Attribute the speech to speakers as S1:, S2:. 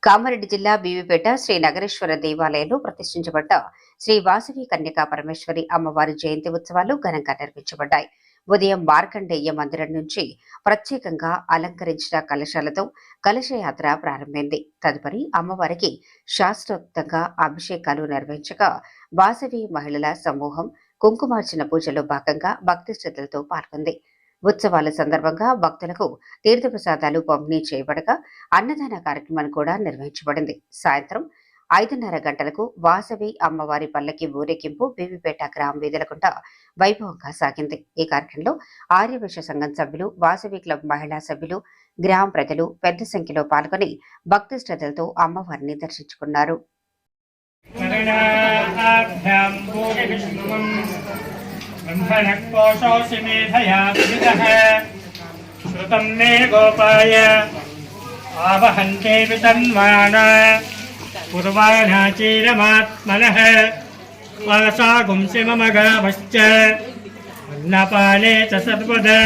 S1: కామారెడ్డి జిల్లా బీవీపేట శ్రీ నగరేశ్వర దేవాలయంలో ప్రతిష్ఠించబడ్డ శ్రీ వాసవి కన్యకా పరమేశ్వరి అమ్మవారి జయంతి ఉత్సవాలు ఘనంగా నిర్వహించబడ్డాయి. ఉదయం మార్కండేయ మందిరం నుంచి ప్రత్యేకంగా అలంకరించిన కలశాలతో కలశయాత్ర ప్రారంభమైంది. తదుపరి అమ్మవారికి శాస్త్రోక్తంగా అభిషేకాలు నిర్వహించగా వాసవి మహిళల సమూహం కుంకుమార్చన పూజలో భాగంగా భక్తి శ్రద్ధలతో పాల్గొంది. ఉత్సవాల సందర్భంగా భక్తులకు తీర్థప్రసాదాలు పంపిణీ చేయబడగా అన్నదాన కార్యక్రమం కూడా నిర్వహించబడింది. సాయంత్రం 5:30 గంటలకు వాసవి అమ్మవారి పల్లకి ఊరేగింపు బీవీపేట గ్రామ వీధుల గుండా వైభవంగా సాగింది. ఈ కార్యక్రమంలో ఆర్యవైశ్య సంఘం సభ్యులు, వాసవి క్లబ్ మహిళా సభ్యులు, గ్రామ ప్రజలు పెద్ద సంఖ్యలో పాల్గొని భక్తి శ్రద్ధలతో అమ్మవారిని దర్శించుకున్నారు.
S2: ब्रह्मणकोशोऽसि मेधया विदितः श्रुतं मे गोपाय आवहन्ते वितन्वाना पूर्वाणाचीरमात्मनः वासागुंसि मम गावश्च अन्नपाने च सर्वदा।